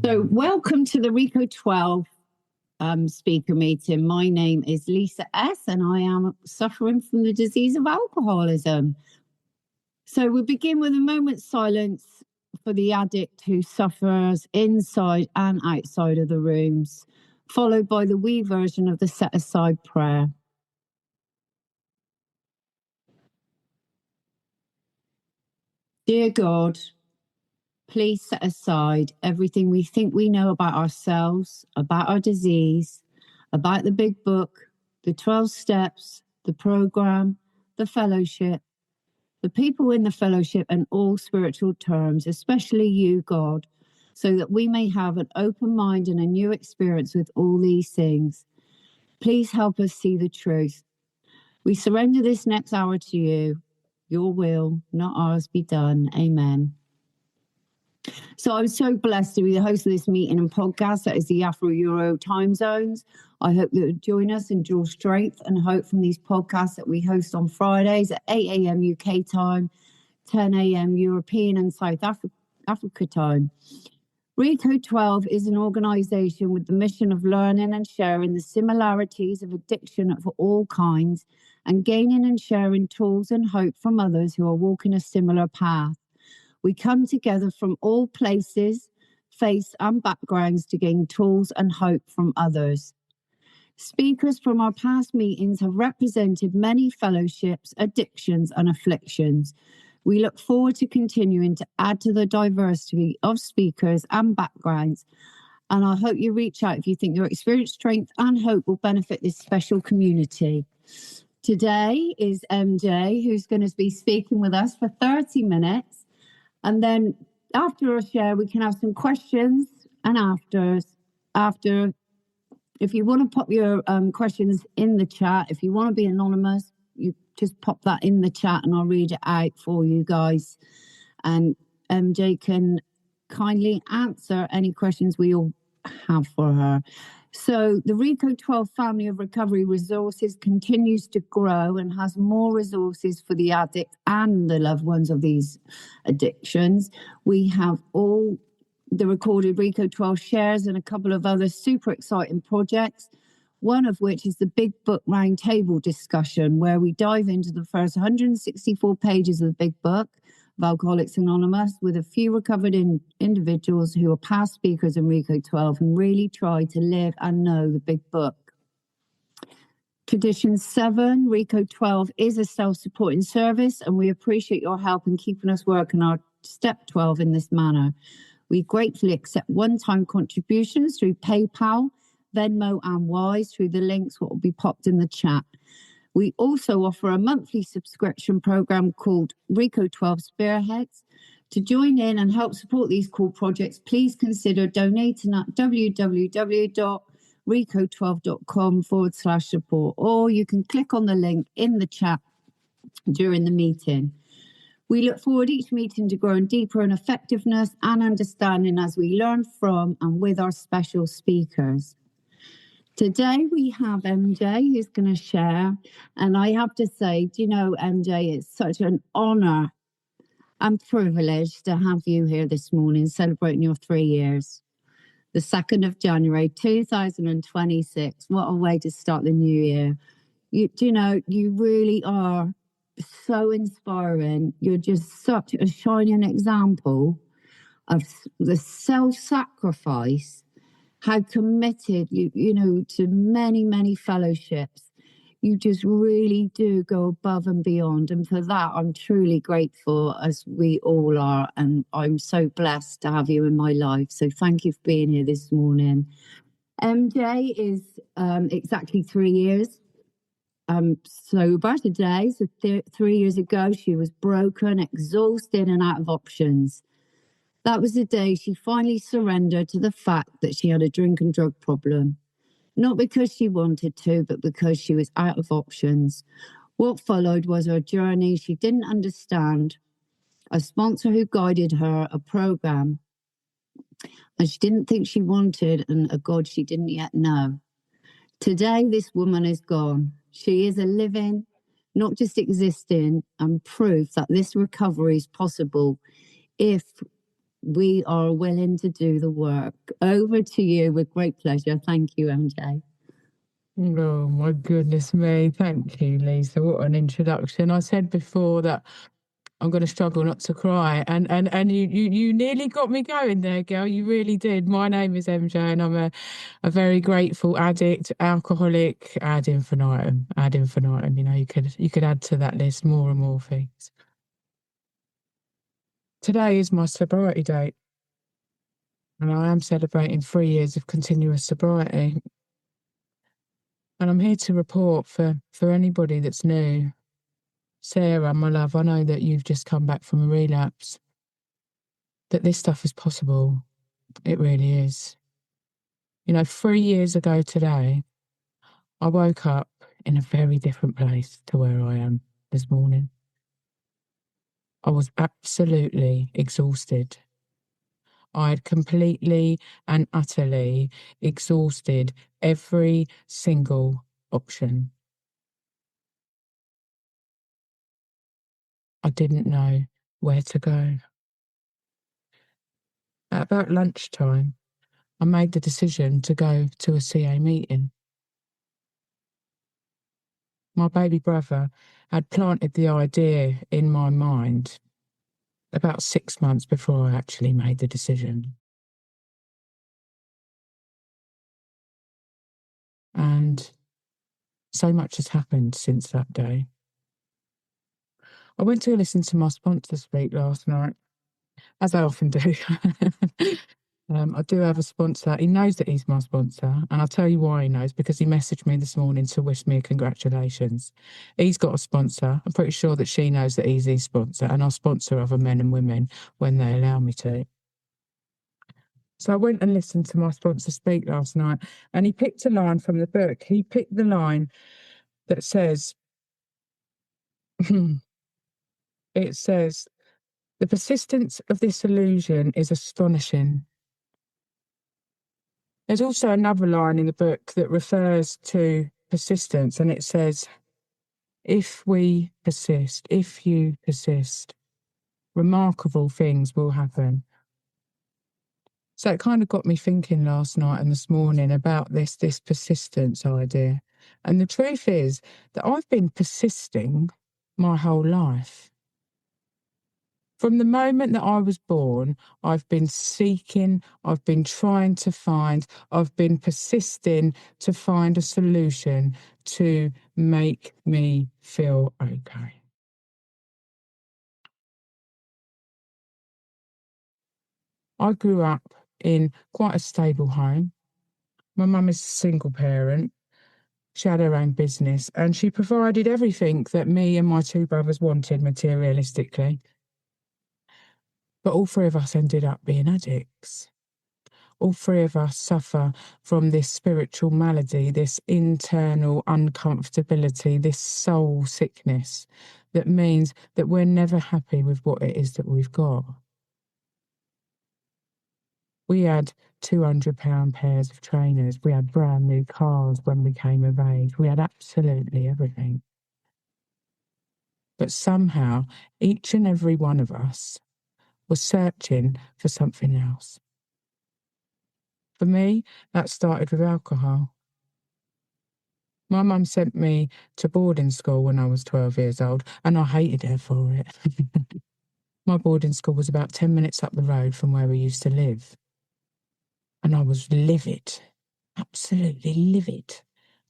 So welcome to the Reco12 speaker meeting. My name is Lisa.S and I am suffering from the disease of alcoholism. So we'll begin with a moment's silence for the addict who suffers inside and outside of the rooms, followed by the wee version of the set-aside prayer. Dear God, please set aside everything we think we know about ourselves, about our disease, about the big book, the 12 steps, the program, the fellowship, the people in the fellowship, and all spiritual terms, especially you, God, so that we may have an open mind and a new experience with all these things. Please help us see the truth. We surrender this next hour to you. Your will, not ours, be done. Amen. So I'm so blessed to be the host of this meeting and podcast that is the Afro-Euro Timezones. I hope that you'll join us and draw strength and hope from these podcasts that we host on Fridays at 8 a.m. UK time, 10 a.m. European and South Africa time. Reco12 is an organisation with the mission of learning and sharing the similarities of addiction of all kinds and gaining and sharing tools and hope from others who are walking a similar path. We come together from all places, faiths and backgrounds to gain tools and hope from others. Speakers from our past meetings have represented many fellowships, addictions and afflictions. We look forward to continuing to add to the diversity of speakers and backgrounds. And I hope you reach out if you think your experience, strength and hope will benefit this special community. Today is MJ, who's going to be speaking with us for 30 minutes. And then after a share, we can have some questions and after, if you want to pop your questions in the chat, if you want to be anonymous, you just pop that in the chat and I'll read it out for you guys. And MJ can kindly answer any questions we all have for her. So the Reco12 family of recovery resources continues to grow and has more resources for the addict and the loved ones of these addictions. We have all the recorded Reco12 shares and a couple of other super exciting projects, one of which is the Big Book Roundtable discussion, where we dive into the first 164 pages of the Big Book of Alcoholics Anonymous with a few recovered individuals who are past speakers in Reco12 and really try to live and know the Big Book. Tradition 7, Reco12 is a self-supporting service and we appreciate your help in keeping us working our step 12 in this manner. We gratefully accept one-time contributions through PayPal, Venmo and Wise through the links that will be popped in the chat. We also offer a monthly subscription program called Reco12 Spearheads. To join in and help support these cool projects, please consider donating at www.reco12.com/support, or you can click on the link in the chat during the meeting. We look forward each meeting to growing deeper in effectiveness and understanding as we learn from and with our special speakers. Today we have MJ who's going to share, and I have to say, do you know, MJ, it's such an honour and privilege to have you here this morning celebrating your 3 years. The 2nd of January 2026. What a way to start the new year. You know, you really are so inspiring. You're just such a shining example of the self-sacrifice, how committed you know to many fellowships. You just really do go above and beyond, and for that I'm truly grateful, as we all are, and I'm so blessed to have you in my life. So thank you for being here this morning. MJ is exactly 3 years sober today. So 3 years ago she was broken, exhausted and out of options. That was the day she finally surrendered to the fact that she had a drink and drug problem. Not because she wanted to, but because she was out of options. What followed was her journey she didn't understand, a sponsor who guided her, a program, and she didn't think she wanted, and a God she didn't yet know. Today, this woman is gone. She is a living, not just existing, and proof that this recovery is possible if we are willing to do the work. Over to you with great pleasure. Thank you, MJ. Oh my goodness me. Thank you, Lisa. What an introduction. I said before that I'm going to struggle not to cry. And you nearly got me going there, girl. You really did. My name is MJ and I'm a very grateful addict, alcoholic, ad infinitum. Ad infinitum. You know, you could add to that list more and more things. Today is my sobriety date. And I am celebrating 3 years of continuous sobriety. And I'm here to report for anybody that's new. Sarah, my love, I know that you've just come back from a relapse, that this stuff is possible. It really is. You know, 3 years ago today, I woke up in a very different place to where I am this morning. I was absolutely exhausted. I had completely and utterly exhausted every single option. I didn't know where to go. At about lunchtime, I made the decision to go to a CA meeting. My baby brother had planted the idea in my mind about 6 months before I actually made the decision. And so much has happened since that day. I went to listen to my sponsor speak last night, as I often do. I do have a sponsor. He knows that he's my sponsor, and I'll tell you why he knows, because he messaged me this morning to wish me a congratulations. He's got a sponsor. I'm pretty sure that she knows that he's his sponsor, and I'll sponsor other men and women when they allow me to. So I went and listened to my sponsor speak last night, and he picked a line from the book. He picked the line that says, it says, "The persistence of this illusion is astonishing." There's also another line in the book that refers to persistence, and it says, "If we persist, if you persist, remarkable things will happen." So it kind of got me thinking last night and this morning about this persistence idea. And the truth is that I've been persisting my whole life. From the moment that I was born, I've been seeking, I've been trying to find, I've been persisting to find a solution to make me feel okay. I grew up in quite a stable home. My mum is a single parent. She had her own business and she provided everything that me and my two brothers wanted materialistically. But all three of us ended up being addicts. All three of us suffer from this spiritual malady, this internal uncomfortability, this soul sickness that means that we're never happy with what it is that we've got. We had £200 pairs of trainers. We had brand new cars when we came of age. We had absolutely everything. But somehow, each and every one of us was searching for something else. For me, that started with alcohol. My mum sent me to boarding school when I was 12 years old, and I hated her for it. My boarding school was about 10 minutes up the road from where we used to live. And I was livid, absolutely livid.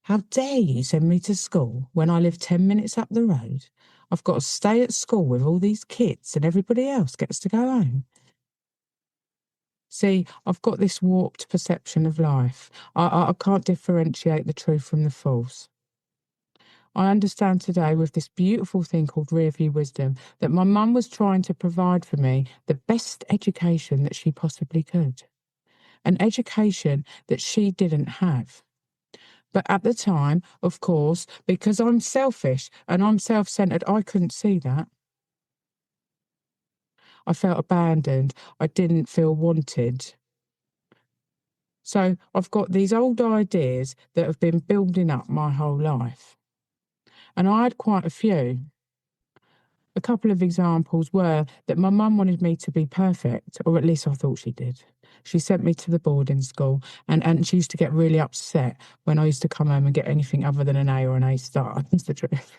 How dare you send me to school when I live 10 minutes up the road? I've got to stay at school with all these kids and everybody else gets to go home. See, I've got this warped perception of life. I can't differentiate the truth from the false. I understand today with this beautiful thing called rear view wisdom that my mum was trying to provide for me the best education that she possibly could. An education that she didn't have. But at the time, of course, because I'm selfish and I'm self-centered, I couldn't see that. I felt abandoned. I didn't feel wanted. So I've got these old ideas that have been building up my whole life. And I had quite a few. A couple of examples were that my mum wanted me to be perfect, or at least I thought she did. She sent me to the boarding school, and she used to get really upset when I used to come home and get anything other than an A or an A star. That's the truth.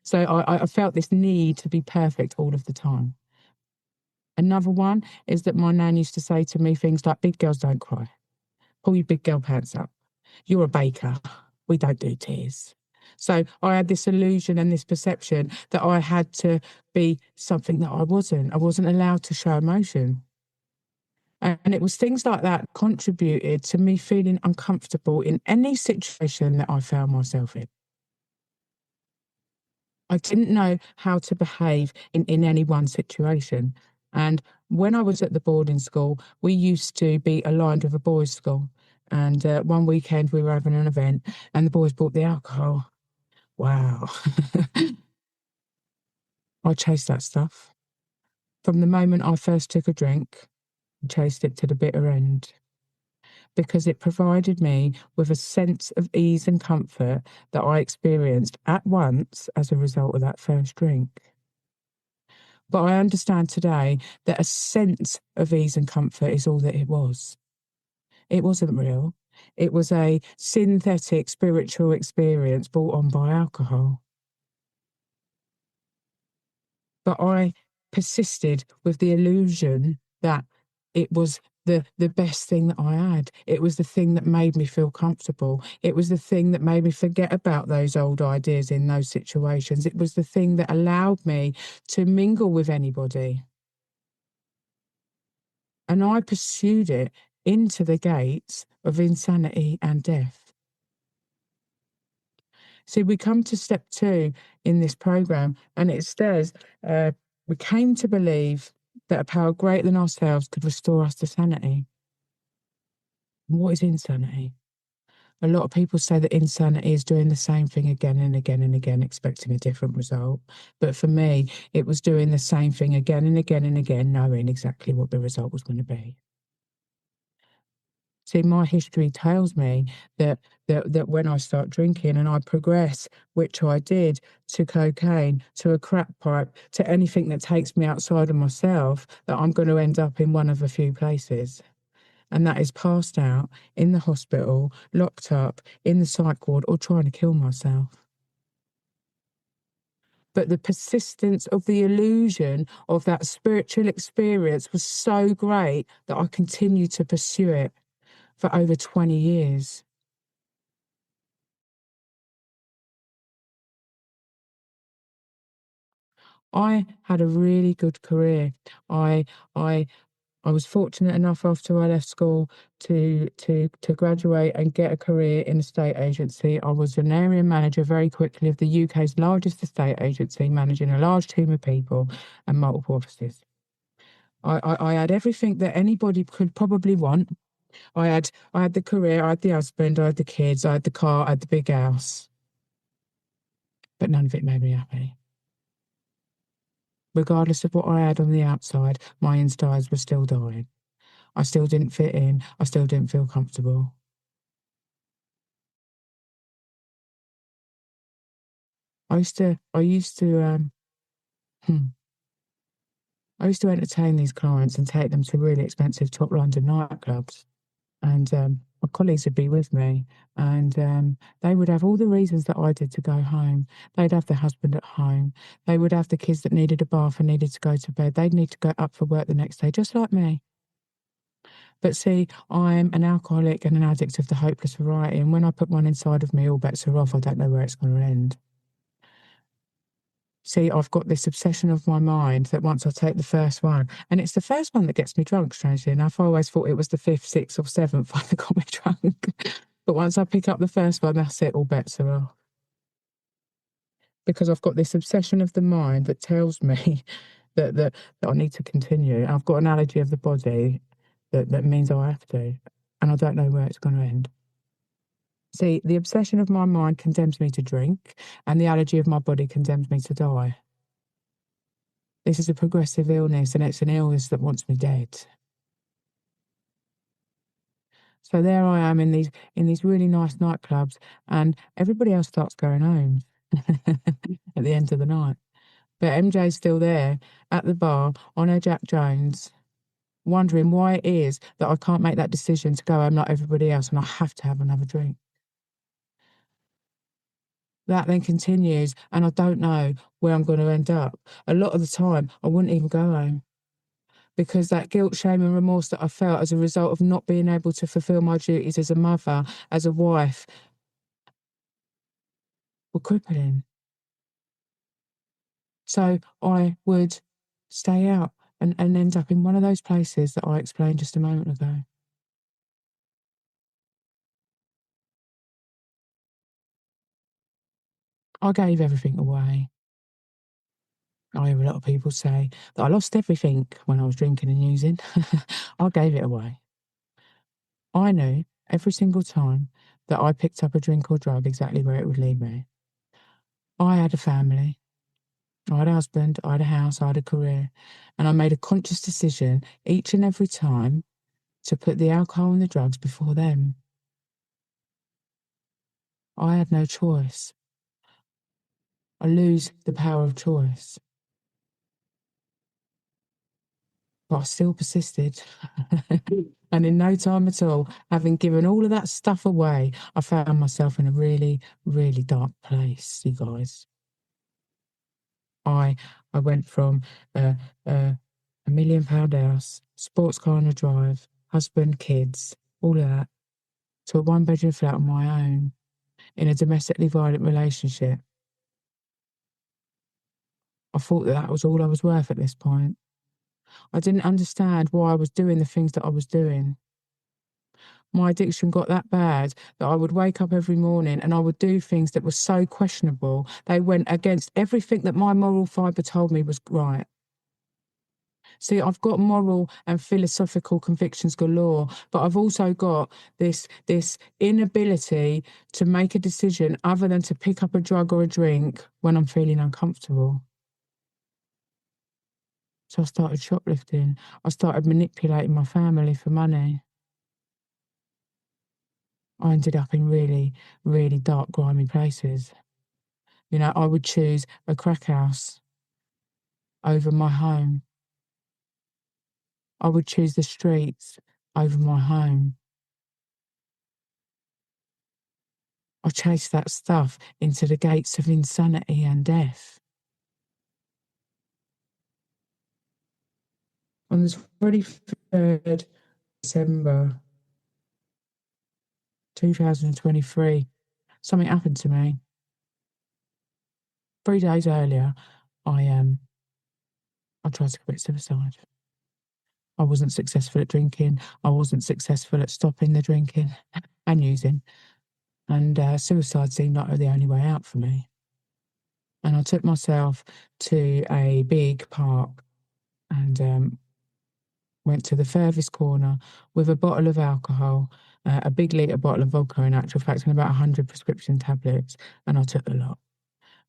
So I felt this need to be perfect all of the time. Another one is that my nan used to say to me things like, big girls don't cry. Pull your big girl pants up. You're a baker. We don't do tears. So I had this illusion and this perception that I had to be something that I wasn't. I wasn't allowed to show emotion. And it was things like that contributed to me feeling uncomfortable in any situation that I found myself in. I didn't know how to behave in any one situation. And when I was at the boarding school, we used to be aligned with a boys' school. And one weekend we were having an event and the boys brought the alcohol. Wow. I chased that stuff. From the moment I first took a drink, I chased it to the bitter end. Because it provided me with a sense of ease and comfort that I experienced at once as a result of that first drink. But I understand today that a sense of ease and comfort is all that it was. It wasn't real. It was a synthetic spiritual experience brought on by alcohol. But I persisted with the illusion that it was the best thing that I had. It was the thing that made me feel comfortable. It was the thing that made me forget about those old ideas in those situations. It was the thing that allowed me to mingle with anybody. And I pursued it into the gates of insanity and death. See, we come to step 2 in this program, and it says, we came to believe that a power greater than ourselves could restore us to sanity. What is insanity? A lot of people say that insanity is doing the same thing again and again and again, expecting a different result. But for me, it was doing the same thing again and again and again, knowing exactly what the result was going to be. See, my history tells me that when I start drinking and I progress, which I did, to cocaine, to a crack pipe, to anything that takes me outside of myself, that I'm going to end up in one of a few places. And that is passed out, in the hospital, locked up, in the psych ward, or trying to kill myself. But the persistence of the illusion of that spiritual experience was so great that I continued to pursue it for over 20 years. I had a really good career. I was fortunate enough after I left school to graduate and get a career in a estate agency. I was an area manager very quickly of the UK's largest estate agency, managing a large team of people and multiple offices. I had everything that anybody could probably want. I had the career, I had the husband, I had the kids, I had the car, I had the big house. But none of it made me happy. Regardless of what I had on the outside, my insides were still dying. I still didn't fit in. I still didn't feel comfortable. I used to I used to entertain these clients and take them to really expensive top London nightclubs. And my colleagues would be with me, and they would have all the reasons that I did to go home. They'd have their husband at home. They would have the kids that needed a bath and needed to go to bed. They'd need to go up for work the next day, just like me. But see, I'm an alcoholic and an addict of the hopeless variety, and when I put one inside of me, all bets are off. I don't know where it's going to end. See, I've got this obsession of my mind that once I take the first one, and it's the first one that gets me drunk, strangely enough. I always thought it was the 5th, 6th, or 7th one that got me drunk. But once I pick up the first one, that's it, all bets are off. Because I've got this obsession of the mind that tells me that I need to continue. I've got an allergy of the body that means I have to, and I don't know where it's going to end. See, the obsession of my mind condemns me to drink, and the allergy of my body condemns me to die. This is a progressive illness, and it's an illness that wants me dead. So there I am in these really nice nightclubs, and everybody else starts going home at the end of the night. But MJ's still there at the bar on her Jack Jones, wondering why it is that I can't make that decision to go home like everybody else and I have to have another drink. That then continues and I don't know where I'm going to end up. A lot of the time, I wouldn't even go home because that guilt, shame and remorse that I felt as a result of not being able to fulfil my duties as a mother, as a wife, were crippling. So I would stay out and end up in one of those places that I explained just a moment ago. I gave everything away. I hear a lot of people say that I lost everything when I was drinking and using. I gave it away. I knew every single time that I picked up a drink or drug exactly where it would lead me. I had a family. I had a husband, I had a house, I had a career. And I made a conscious decision each and every time to put the alcohol and the drugs before them. I had no choice. I lose the power of choice. But I still persisted. And in no time at all, having given all of that stuff away, I found myself in a really, really dark place, you guys. I went from a £1 million house, sports car on a drive, husband, kids, all of that, to a one-bedroom flat on my own in a domestically violent relationship. I thought that was all I was worth at this point. I didn't understand why I was doing the things that I was doing. My addiction got that bad that I would wake up every morning and I would do things that were so questionable. They went against everything that my moral fibre told me was right. See, I've got moral and philosophical convictions galore, but I've also got this inability to make a decision other than to pick up a drug or a drink when I'm feeling uncomfortable. So I started shoplifting. I started manipulating my family for money. I ended up in really, really dark, grimy places. You know, I would choose a crack house over my home. I would choose the streets over my home. I chased that stuff into the gates of insanity and death. On the 23rd December 2023, something happened to me. 3 days earlier, I tried to commit suicide. I wasn't successful at drinking. I wasn't successful at stopping the drinking and using. And suicide seemed like the only way out for me. And I took myself to a big park and went to the furthest corner with a bottle of alcohol, a big litre bottle of vodka in actual fact, and about 100 prescription tablets, and I took the lot.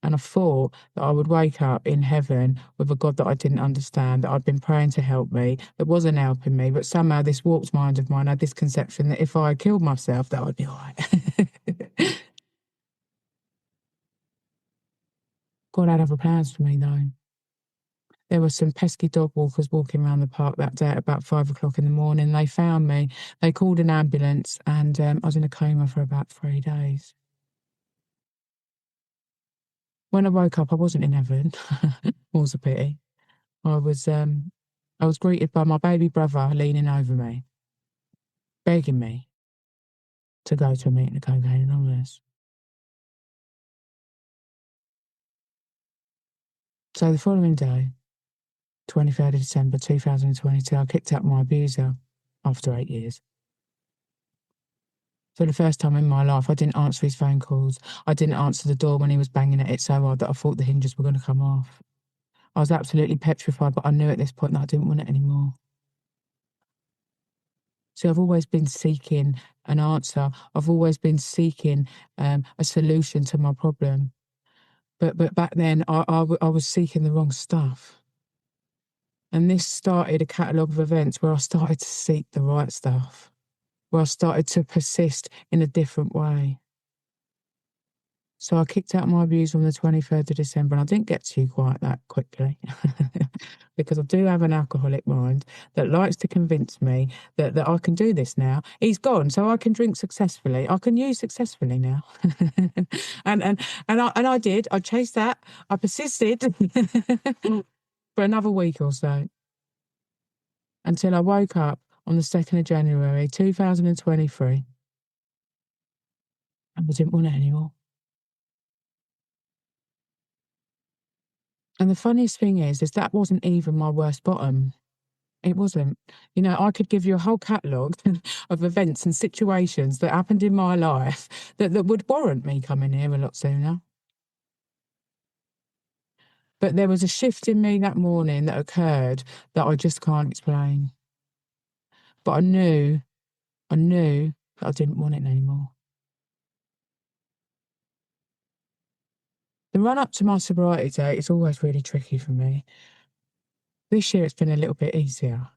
And I thought that I would wake up in heaven with a God that I didn't understand, that I'd been praying to help me, that wasn't helping me, but somehow this warped mind of mine had this conception that if I killed myself, that I'd be all right. God had other plans for me, though. There were some pesky dog walkers walking around the park that day at about 5 o'clock in the morning. They found me. They called an ambulance, and I was in a coma for about 3 days. When I woke up, I wasn't in heaven. More's a pity. I was greeted by my baby brother leaning over me, begging me to go to a meeting of Cocaine Anonymous. So the following day, 23rd of December 2022, I kicked out my abuser after 8 years. For the first time in my life, I didn't answer his phone calls. I didn't answer the door when he was banging at it so hard that I thought the hinges were going to come off. I was absolutely petrified, but I knew at this point that I didn't want it anymore. See, I've always been seeking an answer. I've always been seeking a solution to my problem. But back then, I was seeking the wrong stuff. And this started a catalogue of events where I started to seek the right stuff, where I started to persist in a different way. So I kicked out my abuse on the 23rd of December, and I didn't get to you quite that quickly because I do have an alcoholic mind that likes to convince me that I can do this now. He's gone, so I can drink successfully. I can use successfully now. and I did. I chased that. I persisted for another week or so until I woke up on the 2nd of January 2023 and I didn't want it anymore. And the funniest thing is that wasn't even my worst bottom. It wasn't. You know, I could give you a whole catalogue of events and situations that happened in my life that would warrant me coming here a lot sooner. But there was a shift in me that morning that occurred that I just can't explain. But I knew that I didn't want it anymore. The run up to my sobriety date is always really tricky for me. This year it's been a little bit easier.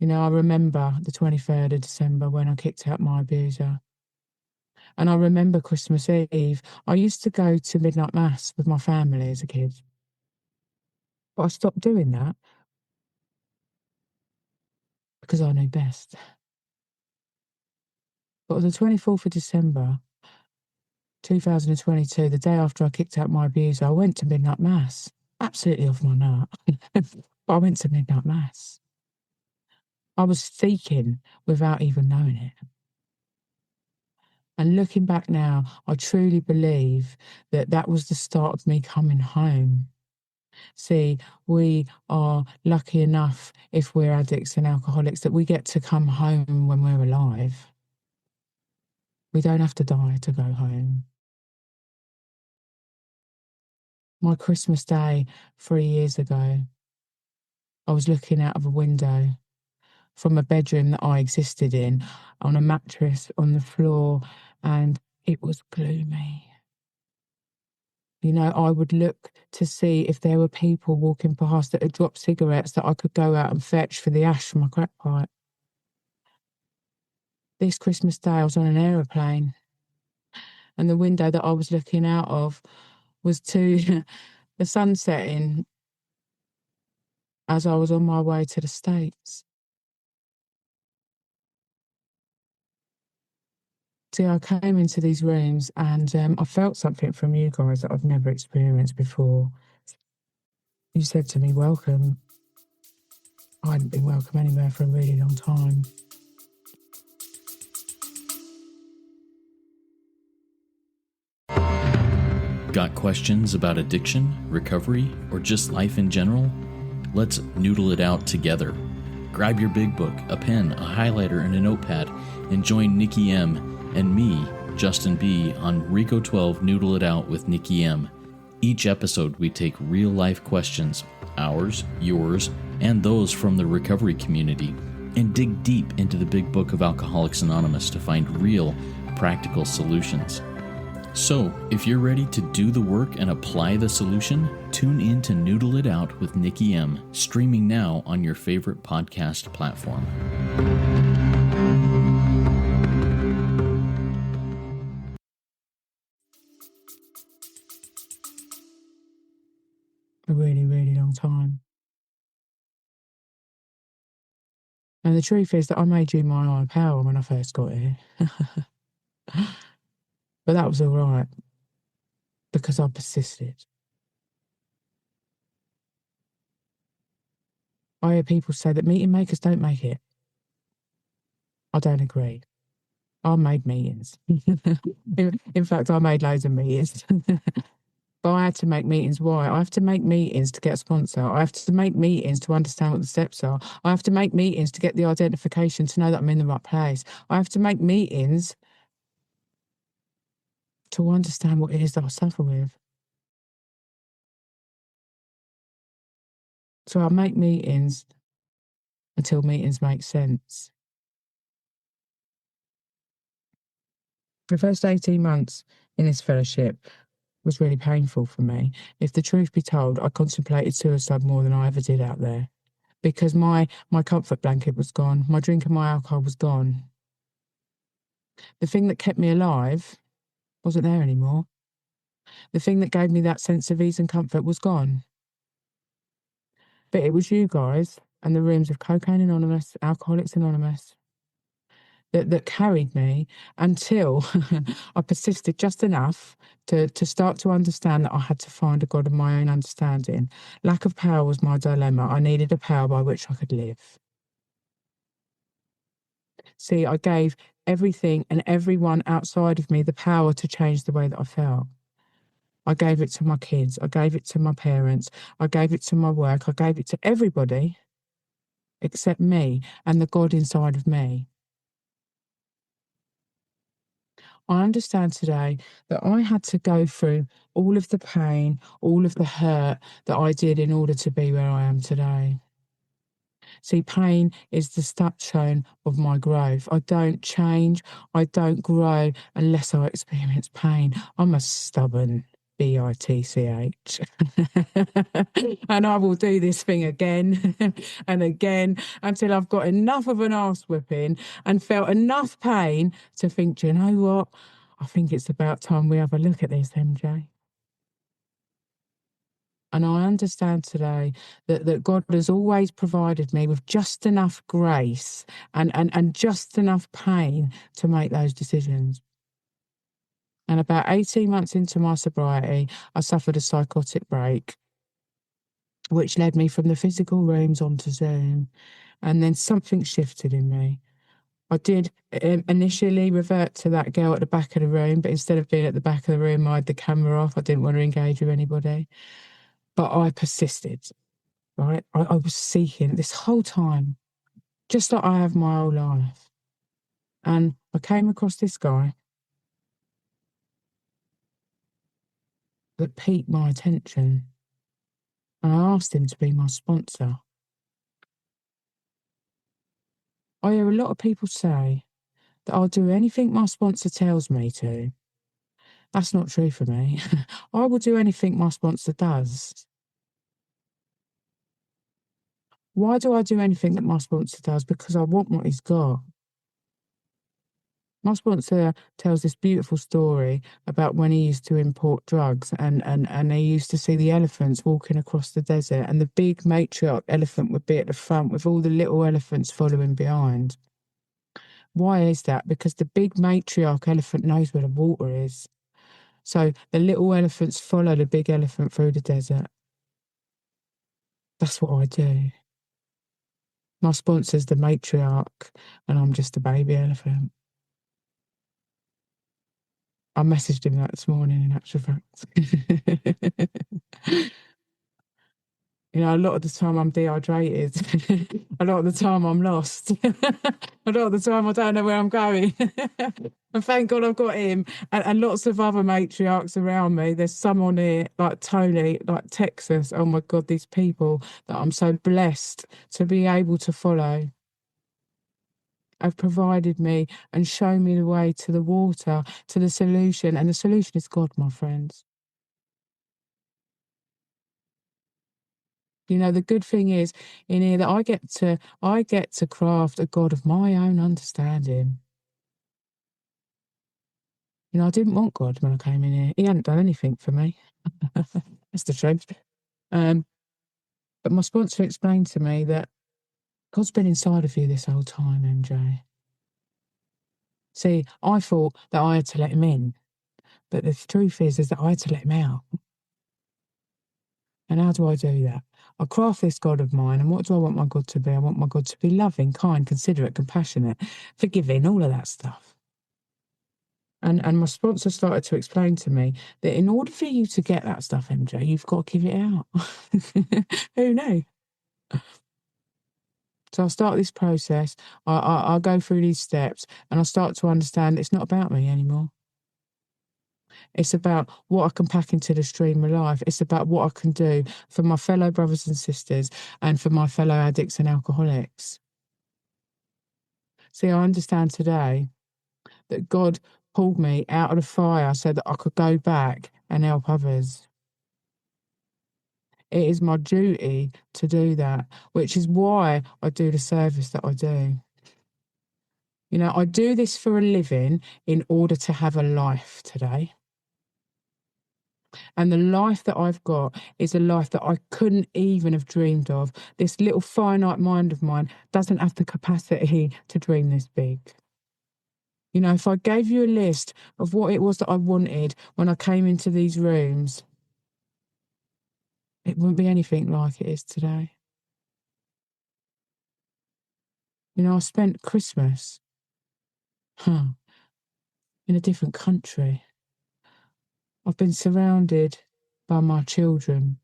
You know, I remember the 23rd of December when I kicked out my abuser. And I remember Christmas Eve. I used to go to midnight mass with my family as a kid. But I stopped doing that because I knew best. But on the 24th of December, 2022, the day after I kicked out my abuser, I went to midnight mass. Absolutely off my nut. But I went to midnight mass. I was seeking without even knowing it. And looking back now, I truly believe that was the start of me coming home. See, we are lucky enough, if we're addicts and alcoholics, that we get to come home when we're alive. We don't have to die to go home. My Christmas Day 3 years ago, I was looking out of a window from a bedroom that I existed in on a mattress on the floor, and it was gloomy. You know, I would look to see if there were people walking past that had dropped cigarettes that I could go out and fetch for the ash from my crack pipe. This Christmas Day, I was on an aeroplane, and the window that I was looking out of was to the sun setting as I was on my way to the States. See, I came into these rooms and I felt something from you guys that I've never experienced before. You said to me, welcome. I hadn't been welcome anywhere for a really long time. Got questions about addiction, recovery, or just life in general? Let's noodle it out together. Grab your big book, a pen, a highlighter, and a notepad, and join Nikki M and me, Justin B, on Reco12 Noodle It Out with Nikki M. Each episode, we take real-life questions, ours, yours, and those from the recovery community, and dig deep into the big book of Alcoholics Anonymous to find real, practical solutions. So, if you're ready to do the work and apply the solution, tune in to Noodle It Out with Nikki M, streaming now on your favorite podcast platform. A really, really long time. And the truth is that I made you my higher power when I first got here. But that was all right, because I persisted. I hear people say that meeting makers don't make it. I don't agree. I made meetings. In fact, I made loads of meetings. But I had to make meetings. Why? I have to make meetings to get a sponsor. I have to make meetings to understand what the steps are. I have to make meetings to get the identification to know that I'm in the right place. I have to make meetings to understand what it is that I suffer with. So I make meetings until meetings make sense. The first 18 months in this fellowship was really painful for me. If the truth be told, I contemplated suicide more than I ever did out there, because my comfort blanket was gone. My drink and my alcohol was gone. The thing that kept me alive wasn't there anymore. The thing that gave me that sense of ease and comfort was gone. But it was you guys and the rooms of Cocaine Anonymous, Alcoholics Anonymous, that carried me until I persisted just enough to start to understand that I had to find a God of my own understanding. Lack of power was my dilemma. I needed a power by which I could live. See, I gave everything and everyone outside of me the power to change the way that I felt. I gave it to my kids. I gave it to my parents. I gave it to my work. I gave it to everybody except me and the God inside of me. I understand today that I had to go through all of the pain, all of the hurt that I did in order to be where I am today. See, pain is the stepstone of my growth. I don't change, I don't grow unless I experience pain. I'm a stubborn bitch. And I will do this thing again and again until I've got enough of an arse whipping and felt enough pain to think, do you know what? I think it's about time we have a look at this, MJ. And I understand today that God has always provided me with just enough grace and just enough pain to make those decisions. And about 18 months into my sobriety, I suffered a psychotic break, which led me from the physical rooms onto Zoom. And then something shifted in me. I did initially revert to that girl at the back of the room, but instead of being at the back of the room, I had the camera off. I didn't want to engage with anybody. But I persisted, right? I was seeking this whole time, just like I have my whole life. And I came across this guy that piqued my attention. And I asked him to be my sponsor. I hear a lot of people say that I'll do anything my sponsor tells me to. That's not true for me. I will do anything my sponsor does. Why do I do anything that my sponsor does? Because I want what he's got. My sponsor tells this beautiful story about when he used to import drugs and he used to see the elephants walking across the desert and the big matriarch elephant would be at the front with all the little elephants following behind. Why is that? Because the big matriarch elephant knows where the water is. So the little elephants follow the big elephant through the desert. That's what I do. My sponsor's the matriarch and I'm just a baby elephant. I messaged him that this morning, in actual fact. You know, a lot of the time I'm dehydrated. A lot of the time I'm lost. A lot of the time I don't know where I'm going. And thank God I've got him and lots of other matriarchs around me. There's some on here, like Tony, like Texas. Oh my God, these people that I'm so blessed to be able to follow have provided me and shown me the way to the water, to the solution. And the solution is God, my friends. You know, the good thing is in here that I get to craft a God of my own understanding. You know, I didn't want God when I came in here. He hadn't done anything for me. That's the truth. But my sponsor explained to me that God's been inside of you this whole time, MJ. See, I thought that I had to let him in, but the truth is that I had to let him out. And how do I do that? I craft this God of mine, and what do I want my God to be? I want my God to be loving, kind, considerate, compassionate, forgiving, all of that stuff. And my sponsor started to explain to me that in order for you to get that stuff, MJ, you've got to give it out. Who knew? So I start this process, I go through these steps, and I start to understand it's not about me anymore. It's about what I can pack into the stream of life. It's about what I can do for my fellow brothers and sisters and for my fellow addicts and alcoholics. See, I understand today that God pulled me out of the fire so that I could go back and help others. It is my duty to do that, which is why I do the service that I do. You know, I do this for a living in order to have a life today. And the life that I've got is a life that I couldn't even have dreamed of. This little finite mind of mine doesn't have the capacity to dream this big. You know, if I gave you a list of what it was that I wanted when I came into these rooms, it wouldn't be anything like it is today. You know, I spent Christmas in a different country. I've been surrounded by my children,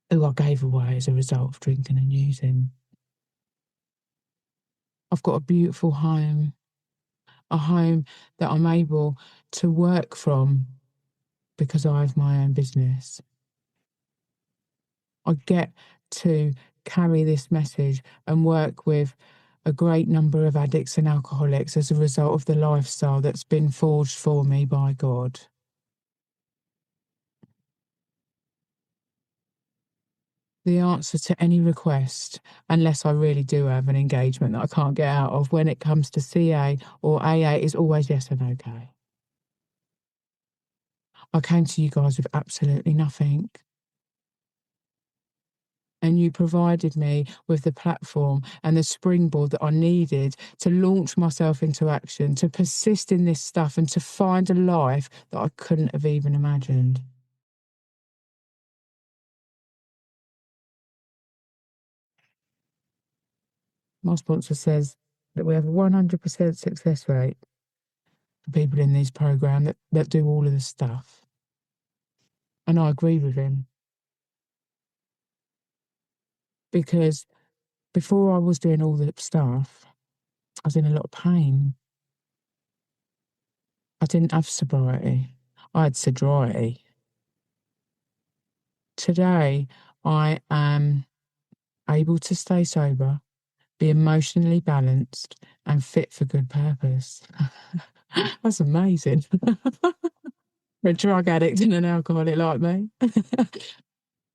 who I gave away as a result of drinking and using. I've got a beautiful home, a home that I'm able to work from because I have my own business. I get to carry this message and work with a great number of addicts and alcoholics as a result of the lifestyle that's been forged for me by God. The answer to any request, unless I really do have an engagement that I can't get out of when it comes to CA or AA, is always yes and okay. I came to you guys with absolutely nothing. And you provided me with the platform and the springboard that I needed to launch myself into action, to persist in this stuff and to find a life that I couldn't have even imagined. My sponsor says that we have a 100% success rate for people in this program that do all of the stuff. And I agree with him. Because before I was doing all the stuff, I was in a lot of pain. I didn't have sobriety. I had sobriety. Today, I am able to stay sober, be emotionally balanced, and fit for good purpose. That's amazing. For a drug addict and an alcoholic like me.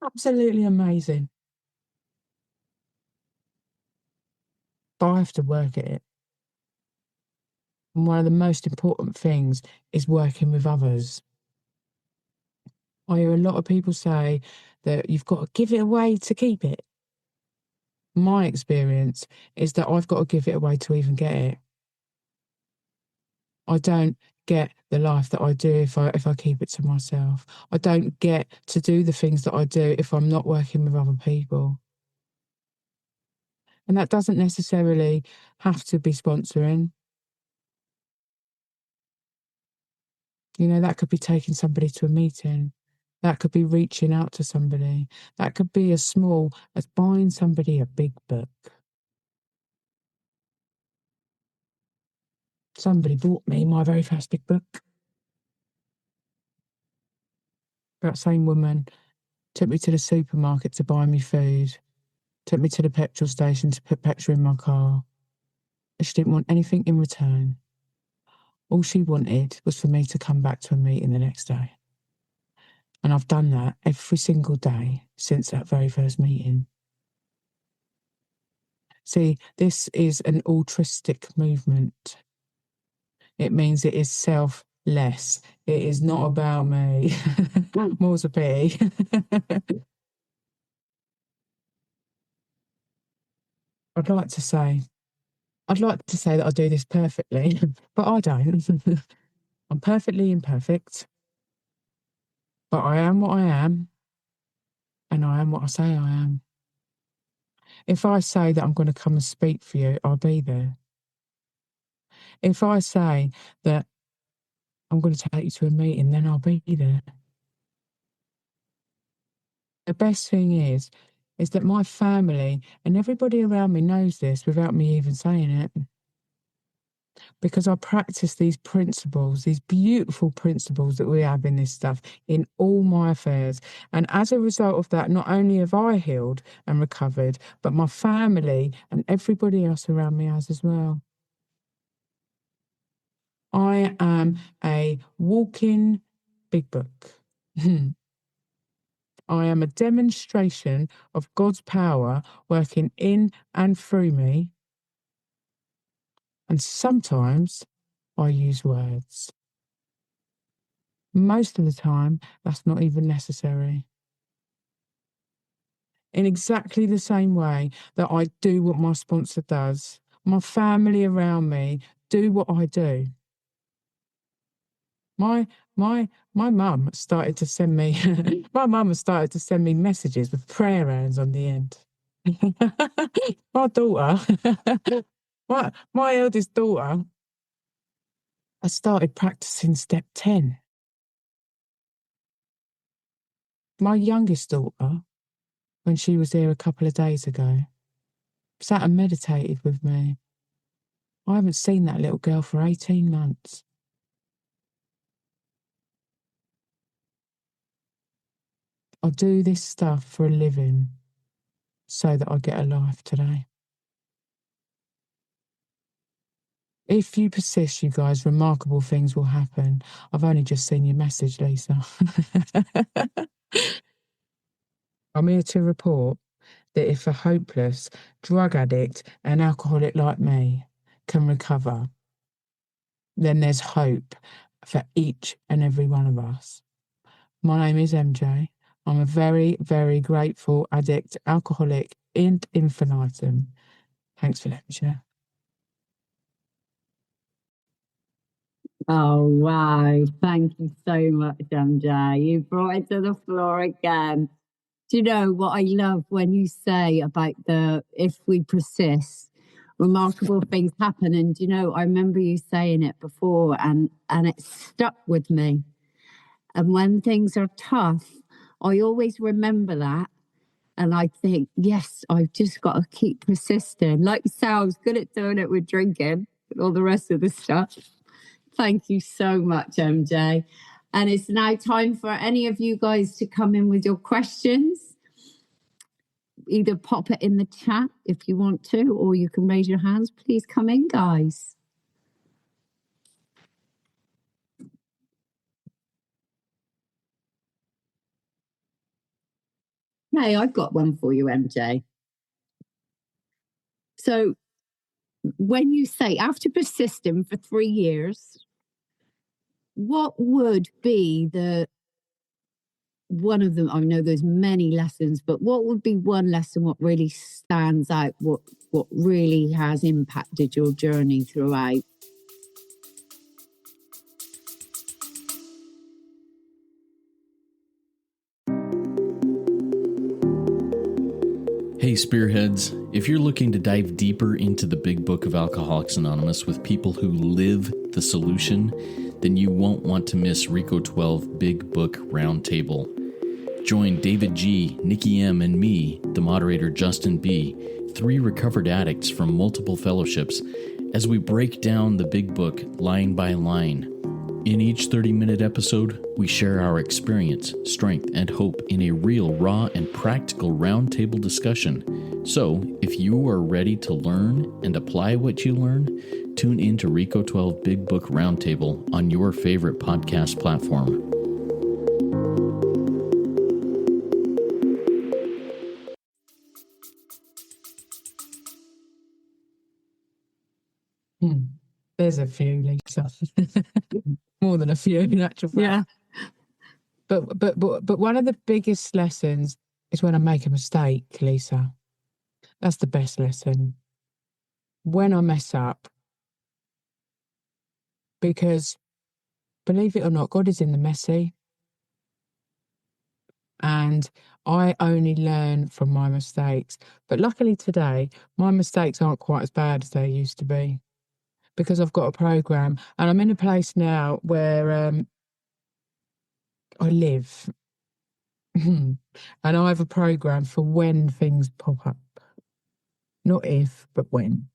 Absolutely amazing. But I have to work at it. And one of the most important things is working with others. I hear a lot of people say that you've got to give it away to keep it. My experience is that I've got to give it away to even get it. I don't get the life that I do if I keep it to myself. I don't get to do the things that I do if I'm not working with other people. And that doesn't necessarily have to be sponsoring. You know, that could be taking somebody to a meeting. That could be reaching out to somebody. That could be as small as buying somebody a big book. Somebody bought me my very first big book. That same woman took me to the supermarket to buy me food, took me to the petrol station to put petrol in my car. She didn't want anything in return. All she wanted was for me to come back to a meeting the next day. And I've done that every single day since that very first meeting. See, this is an altruistic movement. It means it is selfless. It is not about me. More's a pity. I'd like to say that I do this perfectly, but I don't. I'm perfectly imperfect, but I am what I am, and I am what I say I am. If I say that I'm going to come and speak for you, I'll be there. If I say that I'm going to take you to a meeting, then I'll be there. The best thing is that my family and everybody around me knows this without me even saying it. Because I practice these principles, these beautiful principles that we have in this stuff, in all my affairs. And as a result of that, not only have I healed and recovered, but my family and everybody else around me has as well. I am a walking big book. I am a demonstration of God's power working in and through me. And sometimes I use words. Most of the time, that's not even necessary. In exactly the same way that I do what my sponsor does, my family around me do what I do. My mum started to send me my mum has started to send me messages with prayer hands on the end. My daughter, my eldest daughter, I started practicing step 10. My youngest daughter, when she was here a couple of days ago, sat and meditated with me. I haven't seen that little girl for 18 months. I do this stuff for a living so that I get a life today. If you persist, you guys, remarkable things will happen. I've only just seen your message, Lisa. I'm here to report that if a hopeless drug addict and alcoholic like me can recover, then there's hope for each and every one of us. My name is MJ. I'm a very, very grateful addict, alcoholic, and infinitum. Thanks for letting me share. Oh, wow. Thank you so much, MJ. You brought it to the floor again. Do you know what I love when you say about if we persist, remarkable things happen? And, you know, I remember you saying it before and it stuck with me. And when things are tough, I always remember that. And I think, yes, I've just got to keep persisting. Like you say, I was good at doing it with drinking and all the rest of the stuff. Thank you so much, MJ. And it's now time for any of you guys to come in with your questions. Either pop it in the chat if you want to, or you can raise your hands. Please come in, guys. Hey, I've got one for you, MJ. So when you say after persisting for 3 years, what would be one of them? I know there's many lessons, but what would be one lesson, what really stands out, what really has impacted your journey throughout? Hey Spearheads, if you're looking to dive deeper into the big book of Alcoholics Anonymous with people who live the solution, then you won't want to miss Reco12 Big Book Roundtable. Join David G., Nikki M., and me, the moderator Justin B., 3 recovered addicts from multiple fellowships, as we break down the big book line by line. In each 30-minute episode, we share our experience, strength, and hope in a real, raw, and practical roundtable discussion. So, if you are ready to learn and apply what you learn, tune in to Reco12 Big Book Roundtable on your favorite podcast platform. There's a few, Lisa. More than a few, in actual fact. Yeah. But one of the biggest lessons is when I make a mistake, Lisa. That's the best lesson. When I mess up. Because, believe it or not, God is in the messy. And I only learn from my mistakes. But luckily today, my mistakes aren't quite as bad as they used to be. Because I've got a program, and I'm in a place now where I live. And I have a program for when things pop up. Not if, but when.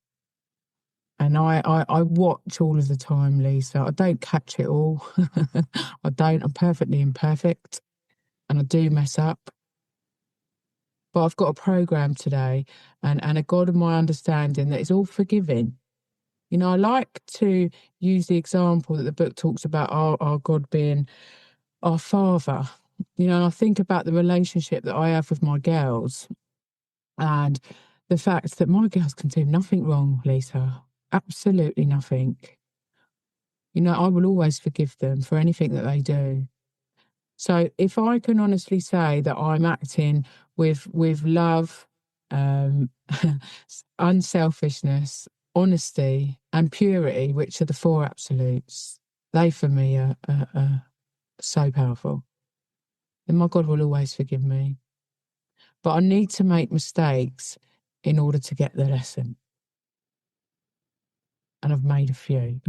And I watch all of the time, Lisa. I don't catch it all. I don't. I'm perfectly imperfect. And I do mess up. But I've got a program today and a God of my understanding that is all forgiving. You know, I like to use the example that the book talks about our God being our father. You know, and I think about the relationship that I have with my girls and the fact that my girls can do nothing wrong, Lisa. absolutely nothing. You know, I will always forgive them for anything that they do. So if I can honestly say that I'm acting with love, unselfishness, honesty, and purity, which are the four absolutes, they for me are so powerful. Then my God will always forgive me. But I need to make mistakes in order to get the lesson. And I've made a few.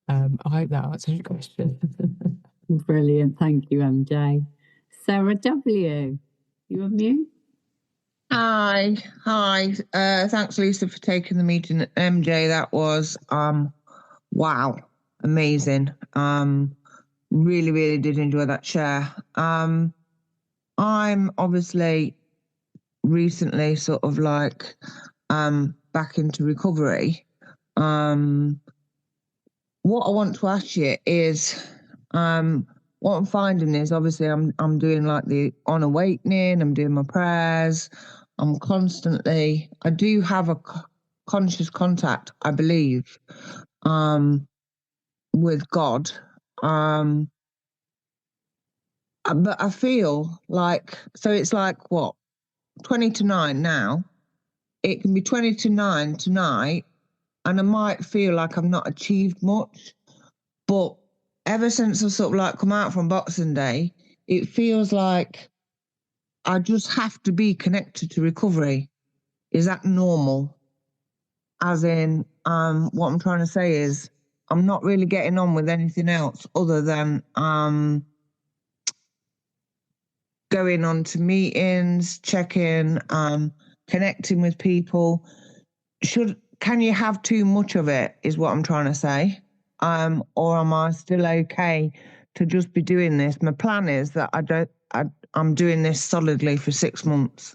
I hope that answers your question. Brilliant. Thank you, MJ. Sarah W., you on mute? Hi. Thanks, Lisa, for taking the meeting. MJ, that was wow, amazing. Really, really did enjoy that share. I'm obviously recently sort of like back into recovery. What I want to ask you is what I'm finding is obviously I'm doing like the on awakening, I'm doing my prayers, I'm constantly, I do have a conscious contact, I believe, with God. But I feel like, so it's like what, 20 to 9 now. It can be 20 to 9 tonight, and I might feel like I've not achieved much. But ever since I sort of like come out from Boxing Day, it feels like I just have to be connected to recovery. Is that normal? As in, what I'm trying to say is I'm not really getting on with anything else other than going on to meetings, checking, connecting with people. Can you have too much of it, is what I'm trying to say? Or am I still okay to just be doing this? My plan is that I'm doing this solidly for 6 months.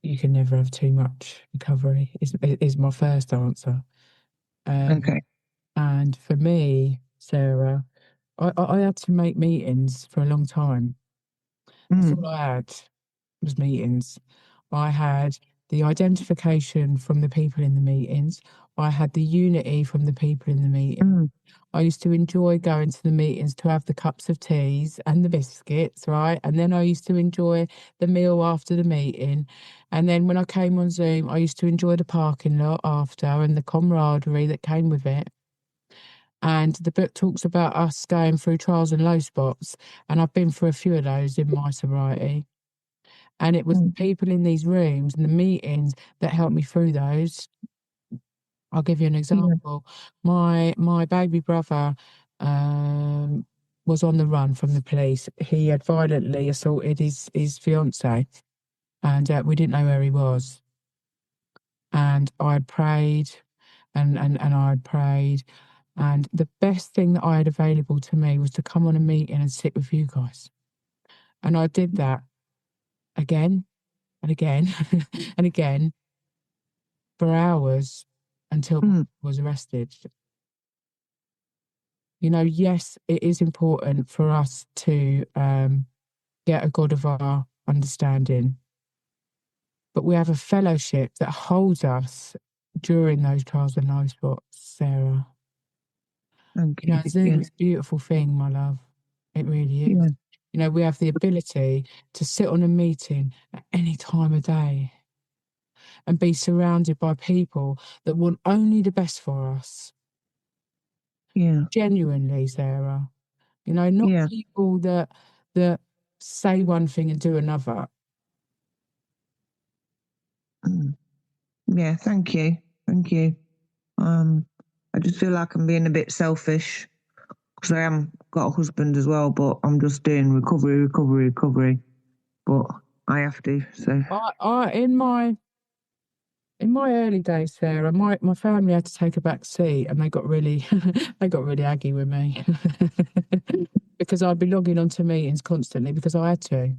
You can never have too much recovery, is my first answer. Okay. And for me, Sarah, I had to make meetings for a long time. That's all I had was meetings. I had the identification from the people in the meetings. I had the unity from the people in the meeting. I used to enjoy going to the meetings to have the cups of teas and the biscuits, right? And then I used to enjoy the meal after the meeting. And then when I came on Zoom, I used to enjoy the parking lot after and the camaraderie that came with it. And the book talks about us going through trials and low spots. And I've been through a few of those in my sobriety. And it was the people in these rooms and the meetings that helped me through those. I'll give you an example. My baby brother was on the run from the police. He had violently assaulted his fiancée, and we didn't know where he was. And I had prayed, and I had prayed, and the best thing that I had available to me was to come on a meeting and sit with you guys. And I did that again and again and again for hours until I was arrested. You know, yes, it is important for us to get a God of our understanding, but we have a fellowship that holds us during those trials and low spots, Sarah. Okay. You know, Zoom is a beautiful thing, my love. It really is. Yeah. You know, we have the ability to sit on a meeting at any time of day and be surrounded by people that want only the best for us. Yeah. Genuinely, Sarah. You know, not people that say one thing and do another. Yeah, thank you. Thank you. I just feel like I'm being a bit selfish because I am got a husband as well, but I'm just doing recovery. But I have to. So In my early days, Sarah, my family had to take a back seat, and they got really aggy with me because I'd be logging onto meetings constantly because I had to.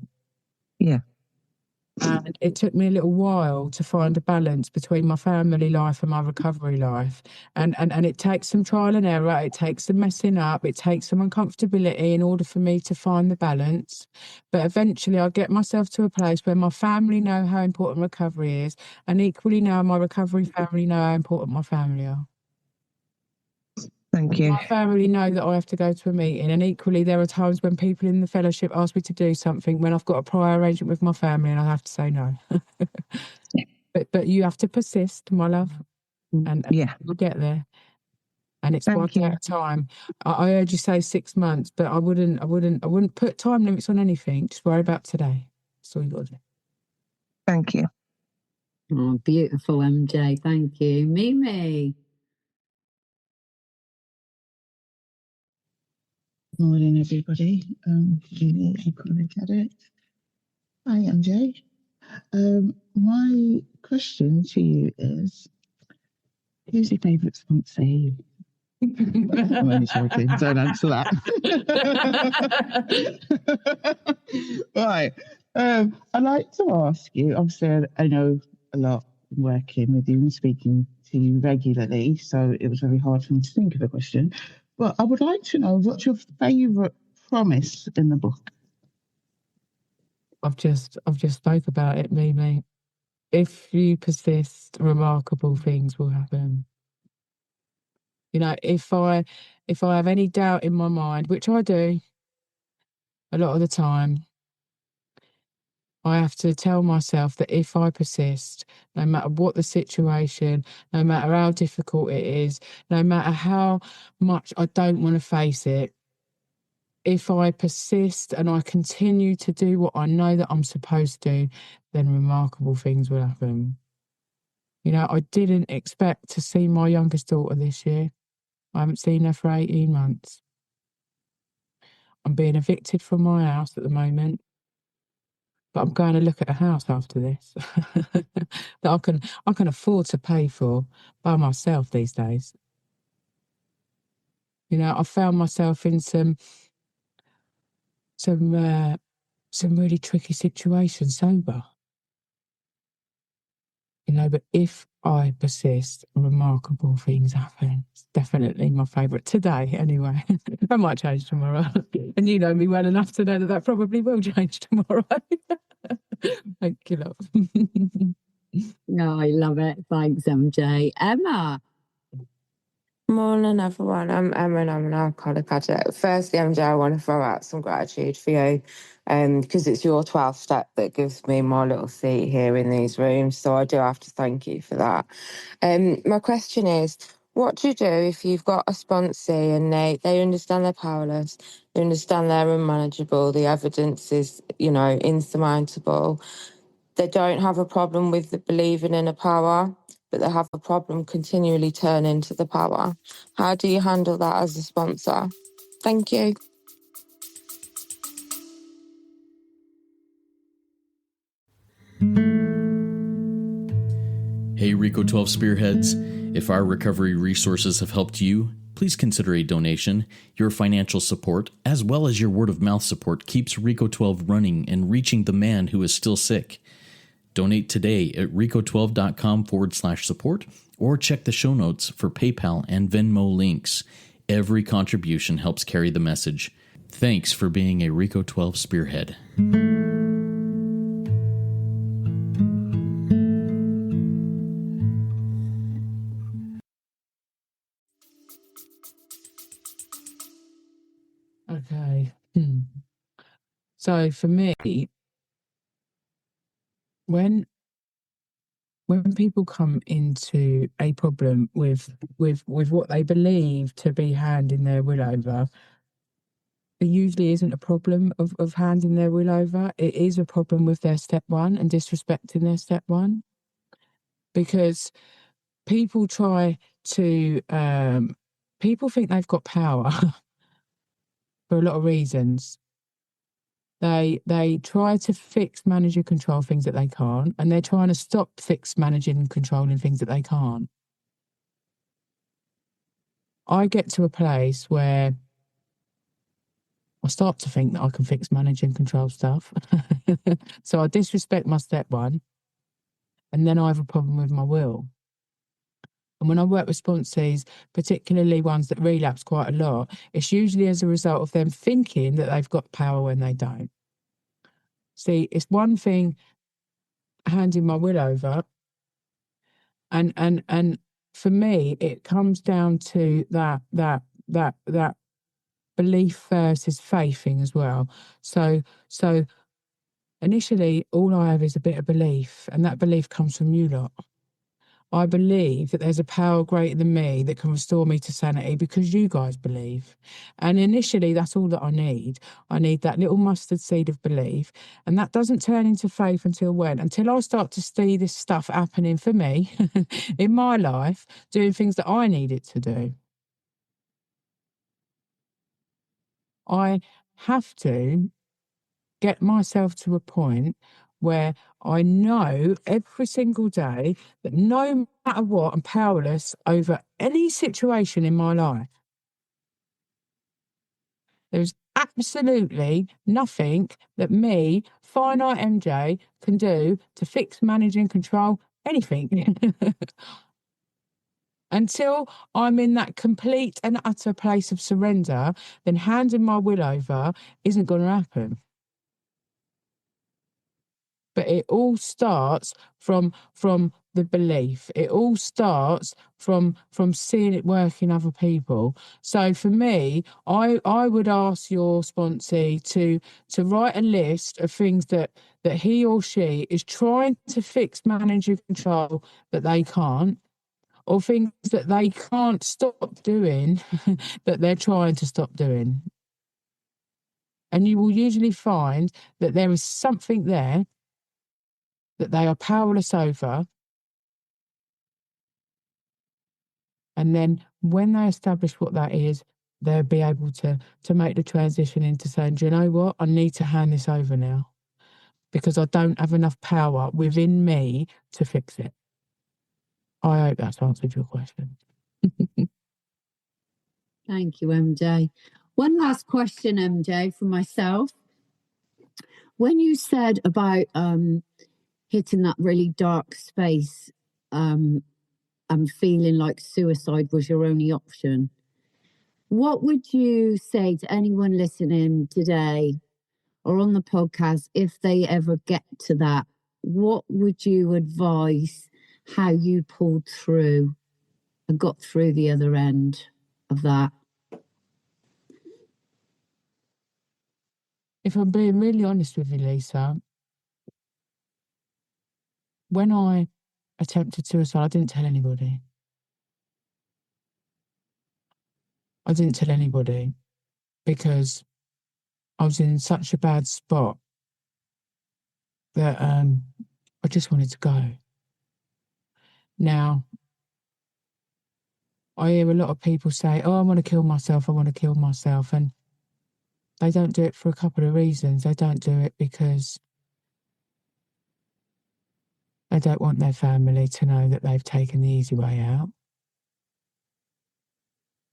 Yeah. And it took me a little while to find a balance between my family life and my recovery life. And it takes some trial and error, it takes some messing up, it takes some uncomfortability in order for me to find the balance. But eventually I get myself to a place where my family know how important recovery is, and equally now my recovery family know how important my family are. Thank you. My family know that I have to go to a meeting, and equally there are times when people in the fellowship ask me to do something when I've got a prior arrangement with my family and I have to say no. But you have to persist, my love, and Yeah. you'll get there. And it's Thank one day you. at a time. I heard you say 6 months, but I wouldn't put time limits on anything. Just worry about today. That's all you got to do. Thank you. Oh, beautiful, MJ. Thank you. Mimi. Morning, everybody. Julie, alcoholic addict. Hi, MJ. My question to you is, who's your favourite sponsor? I'm only joking. Don't answer that. Right. I'd like to ask you, obviously, I know a lot working with you and speaking to you regularly, so it was very hard for me to think of a question. But I would like to know, what's your favourite promise in the book? I've just spoke about it, Mimi. If you persist, remarkable things will happen. You know, if I have any doubt in my mind, which I do a lot of the time, I have to tell myself that if I persist, no matter what the situation, no matter how difficult it is, no matter how much I don't want to face it, if I persist and I continue to do what I know that I'm supposed to, then remarkable things will happen. You know, I didn't expect to see my youngest daughter this year. I haven't seen her for 18 months. I'm being evicted from my house at the moment, but I'm going to look at a house after this that I can afford to pay for by myself these days. You know, I found myself in some really tricky situations sober. You know, but if I persist, remarkable things happen. It's definitely my favourite today, anyway. That might change tomorrow. And you know me well enough to know that that probably will change tomorrow. Thank you, love. No, I love it. Thanks, MJ. Emma. Morning, everyone. I'm Emma and I'm an alcoholic addict. Firstly, MJ, I want to throw out some gratitude for you because it's your 12th step that gives me my little seat here in these rooms. So I do have to thank you for that. My question is, what do you do if you've got a sponsee and they understand they're powerless, they understand they're unmanageable, the evidence is, insurmountable. They don't have a problem with the believing in a power, but they have a problem continually turning to the power. How do you handle that as a sponsor? Thank you. Hey Reco12 Spearheads, if our recovery resources have helped you, please consider a donation. Your financial support, as well as your word of mouth support, keeps Reco12 running and reaching the man who is still sick. Donate today at reco12.com/support or check the show notes for PayPal and Venmo links. Every contribution helps carry the message. Thanks for being a Reco12 Spearhead. Okay. So for me, when people come into a problem with what they believe to be handing their will over, it usually isn't a problem of handing their will over. It is a problem with their step one and disrespecting their step one. Because people try to, people think they've got power for a lot of reasons. They try to fix, manage, and control things that they can't, and they're trying to stop fix, managing, and controlling things that they can't. I get to a place where I start to think that I can fix, manage and control stuff. So I disrespect my step one, and then I have a problem with my will. And when I work with sponsees, particularly ones that relapse quite a lot, it's usually as a result of them thinking that they've got power when they don't. See, it's one thing handing my will over, and for me, it comes down to that belief versus faithing as well. So initially, all I have is a bit of belief, and that belief comes from you lot. I believe that there's a power greater than me that can restore me to sanity because you guys believe. And initially, that's all that I need. I need that little mustard seed of belief. And that doesn't turn into faith until when? Until I start to see this stuff happening for me in my life, doing things that I need it to do. I have to get myself to a point where I know every single day that no matter what, I'm powerless over any situation in my life. There's absolutely nothing that me, finite MJ, can do to fix, manage and control anything. Until I'm in that complete and utter place of surrender, then handing my will over isn't going to happen. But it all starts from the belief. It all starts from seeing it work in other people. So for me, I would ask your sponsee to write a list of things that he or she is trying to fix, manage and control that they can't, or things that they can't stop doing that they're trying to stop doing. And you will usually find that there is something there that they are powerless over. And then when they establish what that is, they'll be able to make the transition into saying, do you know what? I need to hand this over now because I don't have enough power within me to fix it. I hope that's answered your question. Thank you, MJ. One last question, MJ, from myself. When you said about hitting that really dark space and feeling like suicide was your only option, what would you say to anyone listening today or on the podcast if they ever get to that? What would you advise how you pulled through and got through the other end of that? If I'm being really honest with you, Lisa, when I attempted suicide, I didn't tell anybody. I didn't tell anybody because I was in such a bad spot that I just wanted to go. Now, I hear a lot of people say, oh, I want to kill myself, I want to kill myself. And they don't do it for a couple of reasons. They don't do it because they don't want their family to know that they've taken the easy way out.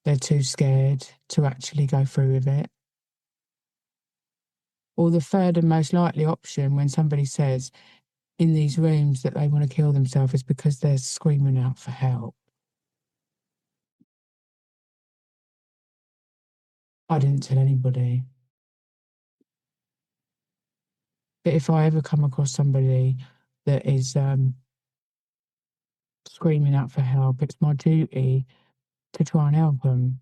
They're too scared to actually go through with it. Or the third and most likely option when somebody says in these rooms that they want to kill themselves is because they're screaming out for help. I didn't tell anybody. But if I ever come across somebody that is screaming out for help, it's my duty to try and help them.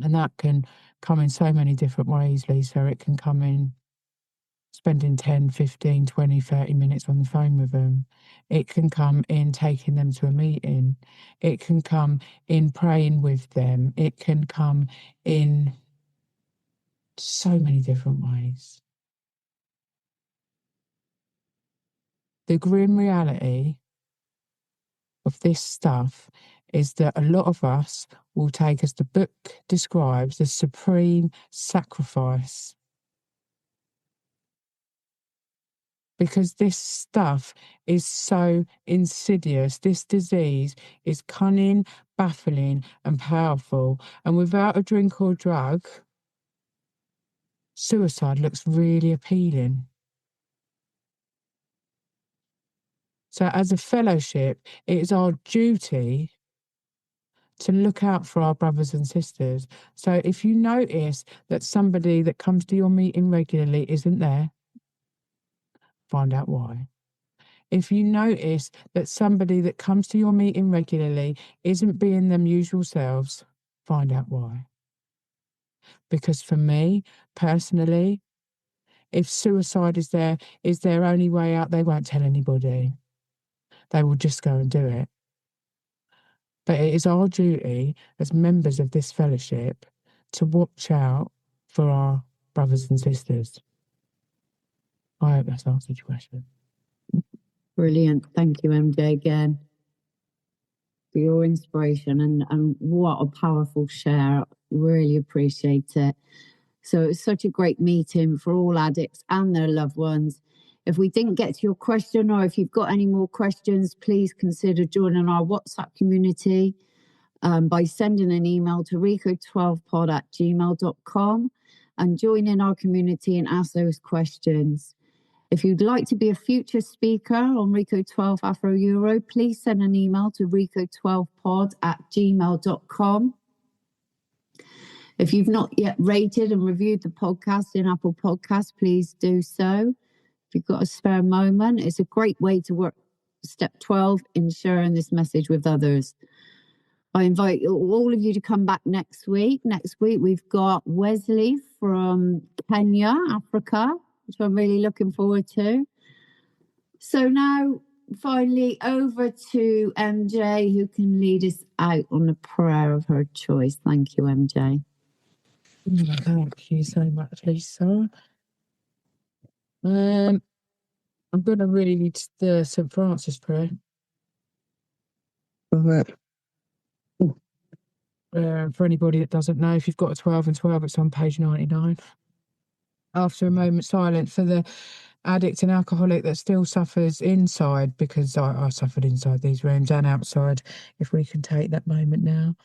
And that can come in so many different ways, Lisa. It can come in spending 10, 15, 20, 30 minutes on the phone with them. It can come in taking them to a meeting. It can come in praying with them. It can come in so many different ways. The grim reality of this stuff is that a lot of us will take, as the book describes, the supreme sacrifice. Because this stuff is so insidious. This disease is cunning, baffling and powerful. And without a drink or drug, suicide looks really appealing. So as a fellowship, it is our duty to look out for our brothers and sisters. So if you notice that somebody that comes to your meeting regularly isn't there, find out why. If you notice that somebody that comes to your meeting regularly isn't being them usual selves, find out why. Because for me, personally, if suicide is their only way out, they won't tell anybody. They will just go and do it. But it is our duty as members of this fellowship to watch out for our brothers and sisters. I hope that's answered your question. Brilliant. Thank you, MJ, again, for your inspiration and what a powerful share. Really appreciate it. So it was such a great meeting for all addicts and their loved ones. If we didn't get to your question, or if you've got any more questions, please consider joining our WhatsApp community by sending an email to reco12pod@gmail.com and joining our community and ask those questions. If you'd like to be a future speaker on Reco12 Afro-Euro, please send an email to reco12pod@gmail.com. If you've not yet rated and reviewed the podcast in Apple Podcasts, please do so. If you've got a spare moment, it's a great way to work step 12 in sharing this message with others. I invite all of you to come back next week. Next week, we've got Wesley from Kenya, Africa, which I'm really looking forward to. So now, finally, over to MJ, who can lead us out on a prayer of her choice. Thank you, MJ. Thank you so much, Lisa. I'm going to read the St. Francis prayer. For anybody that doesn't know, if you've got a 12 and 12, it's on page 99. After a moment's silence, for the addict and alcoholic that still suffers inside, because I suffered inside these rooms and outside, if we can take that moment now.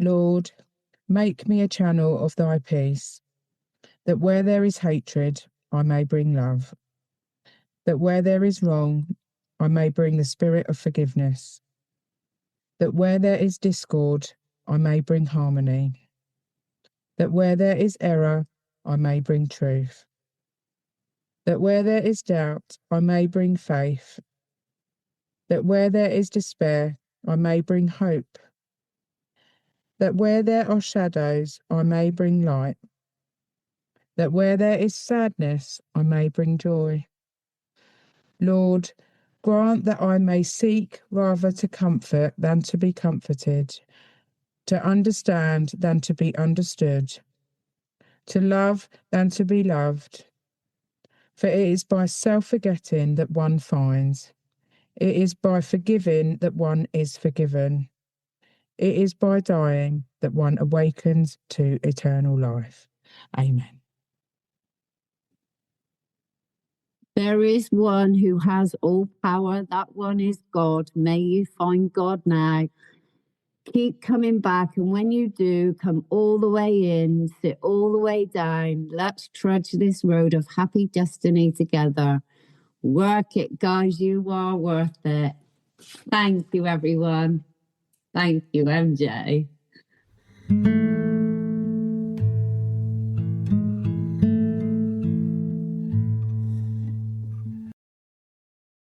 Lord, make me a channel of thy peace, that where there is hatred, I may bring love, that where there is wrong, I may bring the spirit of forgiveness, that where there is discord, I may bring harmony, that where there is error, I may bring truth, that where there is doubt, I may bring faith, that where there is despair, I may bring hope, that where there are shadows, I may bring light, that where there is sadness, I may bring joy. Lord, grant that I may seek rather to comfort than to be comforted, to understand than to be understood, to love than to be loved. For it is by self-forgetting that one finds. It is by forgiving that one is forgiven. It is by dying that one awakens to eternal life. Amen. There is one who has all power. That one is God. May you find God now. Keep coming back. And when you do, come all the way in, sit all the way down. Let's trudge this road of happy destiny together. Work it, guys. You are worth it. Thank you, everyone. Thank you, MJ.